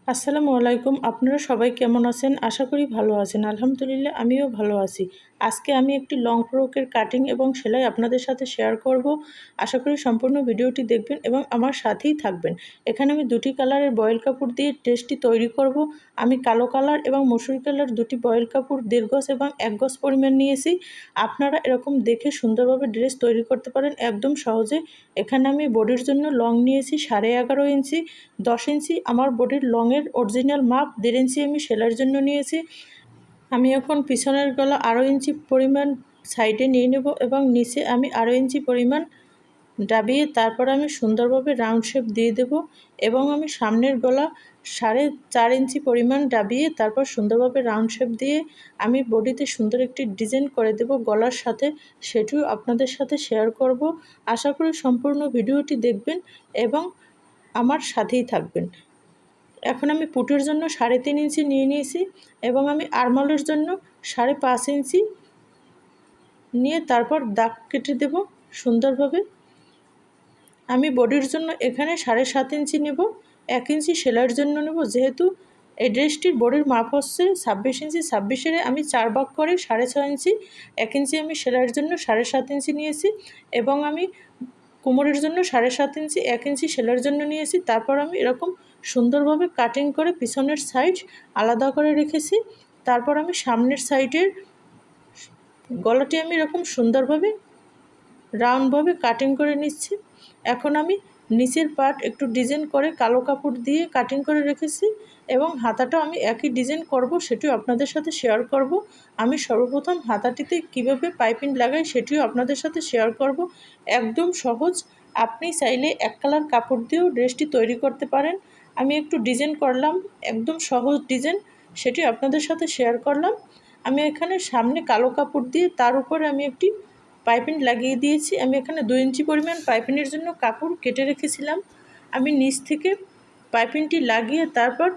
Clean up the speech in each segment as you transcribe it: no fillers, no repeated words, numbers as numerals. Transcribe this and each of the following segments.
আসসালামু আলাইকুম। আপনারা সবাই কেমন আছেন? আশা করি ভালো আছেন। আলহামদুলিল্লাহ আমিও ভালো আছি। আজকে আমি একটি লং ফ্রকের কাটিং এবং সেলাই আপনাদের সাথে শেয়ার করব। আশা করি সম্পূর্ণ ভিডিওটি দেখবেন এবং আমার সাথেই থাকবেন। এখানে আমি দুটি কালারের বয়েল কাপড় দিয়ে ড্রেসটি তৈরি করব। আমি কালো কালার এবং মসুরি কালার দুটি বয়েল কাপড় 1.5 গজ এবং 1 গজ পরিমাণ নিয়েছি। আপনারা এরকম দেখে সুন্দরভাবে ড্রেস তৈরি করতে পারেন একদম সহজে। এখানে আমি বডির জন্য লং নিয়েছি 11.5 ইঞ্চি, 10 ইঞ্চি আমার বডির লংয়ের অরিজিনাল মাপ, 1.5 ইঞ্চি আমি সেলাইয়ের জন্য নিয়েছি। আমি এখন পিছনের গলা 2.5 ইঞ্চি পরিমাণ সাইডে নিয়ে নেব এবং নিচে আমি 2.5 ইঞ্চি পরিমাণ দাবিয়ে তারপর আমি সুন্দরভাবে রাউন্ড শেপ দিয়ে দেব এবং আমি সামনের গলা 4.5 ইঞ্চি পরিমাণ দাবিয়ে তারপর সুন্দরভাবে রাউন্ড শেপ দিয়ে আমি বডিতে সুন্দর একটি ডিজাইন করে দেব গলার সাথে, সেটিও আপনাদের সাথে শেয়ার করব। আশা করি সম্পূর্ণ ভিডিওটি দেখবেন এবং আমার সাথেই থাকবেন। এখন আমি পুটের জন্য 3.5 ইঞ্চি নিয়ে নিয়েছি এবং আমি আরমহলের জন্য 5.5 ইঞ্চি নিয়ে তারপর দাগ কেটে দেব সুন্দরভাবে। আমি বডির জন্য এখানে 7.5 ইঞ্চি নেব, 1 ইঞ্চি সেলাইয়ের জন্য নেব। যেহেতু এই ড্রেসটির বডির মাপ হচ্ছে 26 ইঞ্চি, 26-এর আমি 4 ভাগ করে 6.5 ইঞ্চি, 1 ইঞ্চি আমি সেলাইয়ের জন্য 7.5 ইঞ্চি নিয়েছি এবং আমি কোমরের জন্য 7.5 ইঞ্চি, 1 ইঞ্চি সেলাইয়ের জন্য নিয়েছি। তারপর আমি এরকম সুন্দরভাবে কাটিং করে পিছনের সাইড আলাদা করে রেখেছি। তারপর আমি সামনের সাইডের গলাটি আমি এরকম সুন্দরভাবে রাউন্ডভাবে কাটিং করে নিচ্ছি। এখন আমি নিচের পার্ট একটু ডিজাইন করে কালো কাপড় দিয়ে কাটিং করে রেখেছি এবং হাতাটাও আমি একই ডিজাইন করব, সেটিও আপনাদের সাথে শেয়ার করব। আমি সর্বপ্রথম হাতাটিতে কিভাবে পাইপিং লাগাই সেটিও আপনাদের সাথে শেয়ার করব। একদম সহজ, আপনি চাইলে এক কালার কাপড় দিয়েও ড্রেসটি তৈরি করতে পারেন। আমি একটু ডিজাইন করলাম, একদম সহজ ডিজাইন, সেটি আপনাদের সাথে শেয়ার করলাম। আমি এখানে সামনে কালো কাপড় দিয়ে তার উপরে আমি একটি পাইপিং লাগিয়ে দিয়েছি। আমি এখানে 2 ইঞ্চি পরিমাণ পাইপিংয়ের জন্য কাপড় কেটে রেখেছিলাম। আমি নিচ থেকে পাইপিংটি লাগিয়ে তারপর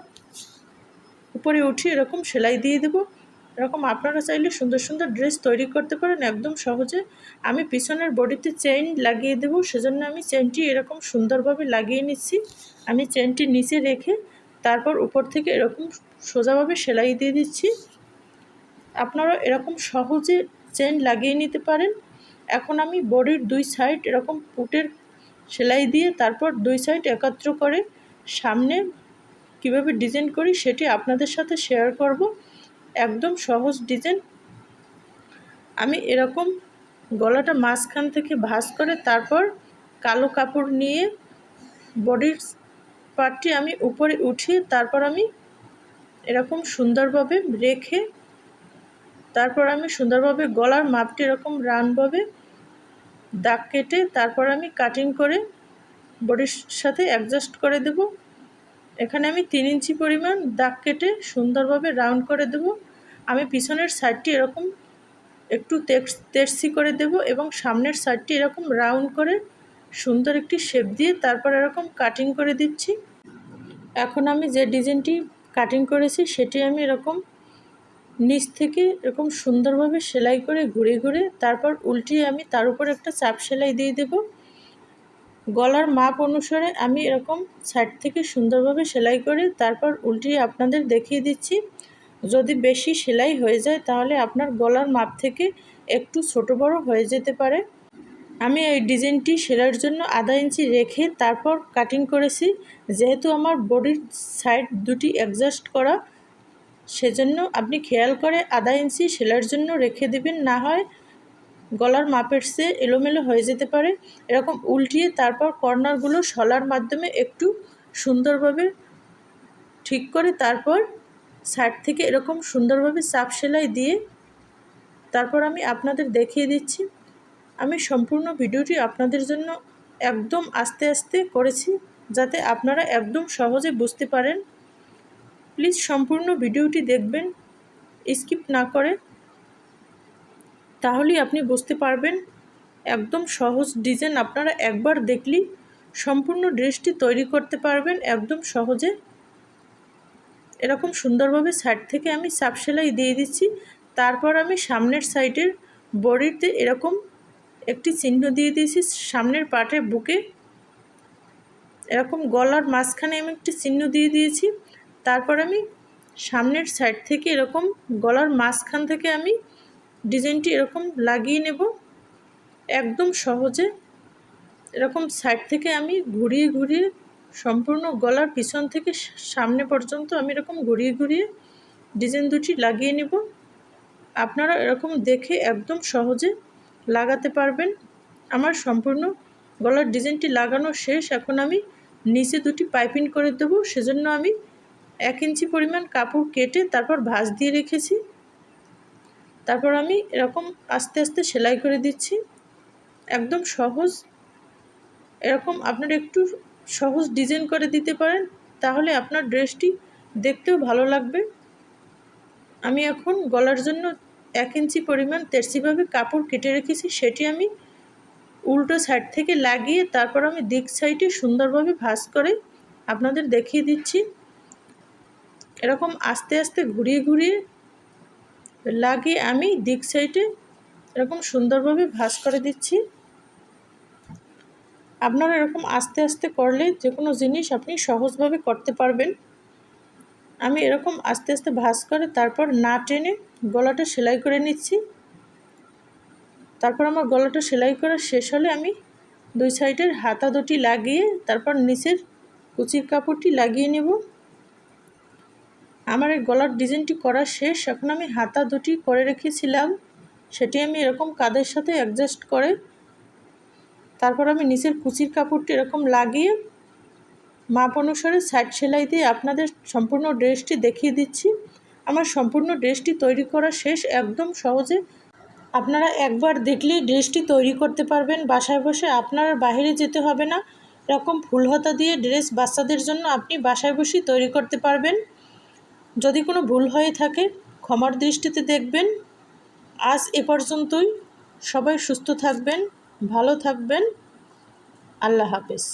উপরে উঠিয়ে এরকম সেলাই দিয়ে দেব। এরকম আপনারা চাইলে সুন্দর সুন্দর ড্রেস তৈরি করতে পারেন একদম সহজে। আমি পিছনের বডিতে চেইন লাগিয়ে দেব, সেজন্য আমি চেইনটি এরকম সুন্দরভাবে লাগিয়ে নিচ্ছি। আমি চেইনটি নিচে রেখে তারপর উপর থেকে এরকম সোজাভাবে সেলাই দিয়ে দিচ্ছি। আপনারা এরকম সহজে চেইন লাগিয়ে নিতে পারেন। এখন আমি বডির 2 সাইড এরকম পুটের সেলাই দিয়ে তারপর 2 সাইড একত্র করে সামনে কিভাবে ডিজাইন করি সেটি আপনাদের সাথে শেয়ার করব। একদম সহজ ডিজাইন। আমি এরকম গলাটা মাঝখান থেকে ভাঁজ করে তারপর কালো কাপড় নিয়ে বডির পার্টটি আমি উপরে উঠিয়ে তারপর আমি এরকম সুন্দরভাবে রেখে তারপর আমি সুন্দরভাবে গলার মাপটি এরকম রাউন্ডভাবে দাগ কেটে তারপর আমি কাটিং করে বডির সাথে অ্যাডজাস্ট করে দেব। এখানে আমি 3 ইঞ্চি পরিমাণ দাগ কেটে সুন্দরভাবে রাউন্ড করে দেব। আমি পিছনের সাইডটি এরকম একটু তেরছি করে দেব এবং সামনের সাইডটি এরকম রাউন্ড করে সুন্দর একটি শেপ দিয়ে তারপর এরকম কাটিং করে দিচ্ছি। এখন আমি যে ডিজাইনটি কাটিং করেছি সেটি আমি এরকম নিচ থেকে এরকম সুন্দরভাবে সেলাই করে ঘুরে ঘুরে তারপর উল্টিয়ে আমি তার উপর একটা চাপ সেলাই দিয়ে দেব। গলার মাপ অনুসারে আমি এরকম সাইড থেকে সুন্দরভাবে সেলাই করে তারপর উল্টিয়ে আপনাদের দেখিয়ে দিচ্ছি। যদি বেশি সেলাই হয়ে যায় তাহলে আপনার গলার মাপ থেকে একটু ছোট বড় হয়ে যেতে পারে। আমি এই ডিজাইনটি সেলাইয়ের জন্য 1/2 ইঞ্চি রেখে তারপর কাটিং করেছি। যেহেতু আমার বডির সাইড দুটি অ্যাডজাস্ট করা, সেজন্য আপনি খেয়াল করে 1/2 ইঞ্চি সেলাইয়ের জন্য রেখে দেবেন, না হয় গলার মাপের চেয়ে এলোমেলো হয়ে যেতে পারে। এরকম উল্টিয়ে তারপর কর্নারগুলো শলার মাধ্যমে একটু সুন্দরভাবে ঠিক করে তারপর সাইড থেকে এরকম সুন্দরভাবে চাপ সেলাই দিয়ে তারপর আমি আপনাদের দেখিয়ে দিচ্ছি। আমি সম্পূর্ণ ভিডিওটি আপনাদের জন্য একদম আস্তে আস্তে করেছি যাতে আপনারা একদম সহজে বুঝতে পারেন। প্লিজ সম্পূর্ণ ভিডিওটি দেখবেন স্কিপ না করে, তাহলেই আপনি বুঝতে পারবেন। একদম সহজ ডিজাইন, আপনারা একবার দেখলেই সম্পূর্ণ ড্রেসটি তৈরি করতে পারবেন একদম সহজে। এরকম সুন্দরভাবে সাইড থেকে আমি চাপ সেলাই দিয়ে দিচ্ছি। তারপর আমি সামনের সাইডের বডিতে এরকম একটি চিহ্ন দিয়ে দিয়েছি, সামনের পাটে বুকে এরকম গলার মাঝখানে আমি একটি চিহ্ন দিয়ে দিয়েছি। তারপর আমি সামনের সাইড থেকে এরকম গলার মাঝখান থেকে আমি ডিজাইনটি এরকম লাগিয়ে নেব। একদম সহজে এরকম সাইড থেকে আমি ঘুরিয়ে ঘুরিয়ে সম্পূর্ণ গলার পিছন থেকে সামনে পর্যন্ত আমি এরকম ঘুরিয়ে ঘুরিয়ে ডিজাইন দুটি লাগিয়ে নেব। আপনারা এরকম দেখে একদম সহজে লাগাতে পারবেন। আমার সম্পূর্ণ গলার ডিজাইনটি লাগানো শেষ। এখন আমি নিচে দুটি পাইপিং করে দেবো। সেজন্য আমি 1 ইঞ্চি পরিমাণ কাপড় কেটে তারপর ভাঁজ দিয়ে রেখেছি। তারপর আমি এরকম আস্তে আস্তে সেলাই করে দিচ্ছি। একদম সহজ, এরকম আপনারা একটু সহজ ডিজাইন করে দিতে পারেন, তাহলে আপনার ড্রেসটি দেখতেও ভালো লাগবে। আমি এখন গলার জন্য 1 ইঞ্চি পরিমাণ তেরছিভাবে কাপড় কেটে রেখেছি, সেটি আমি উল্টো সাইড থেকে লাগিয়ে তারপর আমি দিক সাইডে সুন্দরভাবে ভাঁজ করে আপনাদের দেখিয়ে দিচ্ছি। এরকম আস্তে আস্তে ঘুরিয়ে ঘুরিয়ে লাগিয়ে আমি দিক সাইডে এরকম সুন্দরভাবে ভাঁজ করে দিচ্ছি। আপনারা এরকম আস্তে আস্তে করলে যে কোনো জিনিস আপনি সহজভাবে করতে পারবেন। আমি এরকম আস্তে আস্তে ভাঁজ করে তারপর না টেনে গলাটা সেলাই করে নিচ্ছি। তারপর আমার গলাটা সেলাই করা শেষ হলে আমি 2 সাইডের হাতা দুটি লাগিয়ে তারপর নিচের কুচির কাপড়টি লাগিয়ে নেব। আমার এই গলার ডিজাইনটি করা শেষ। এখন আমি হাতা দুটি করে রেখেছিলাম, সেটি আমি এরকম কাঁধের সাথে অ্যাডজাস্ট করে তারপর আমি নিচের কুচির কাপড়টি এরকম লাগিয়ে মাপ অনুসারে সাইড সেলাই দিয়ে আপনাদের সম্পূর্ণ ড্রেসটি দেখিয়ে দিচ্ছি। আমার সম্পূর্ণ ড্রেসটি তৈরি করা শেষ। একদম সহজে আপনারা একবার দেখলেই ড্রেসটি তৈরি করতে পারবেন। বাসায় বসে আপনার বাইরে যেতে হবে না। এরকম ফুল হাতা দিয়ে ড্রেস বাচ্চাদের জন্য আপনি বাসায় বসেই তৈরি করতে পারবেন। যদি কোনো ভুল হয়ে থাকে ক্ষমার দৃষ্টিতে দেখবেন। আজ এ পর্যন্তই। সবাই সুস্থ থাকবেন, ভালো থাকবেন। আল্লাহ হাফেজ।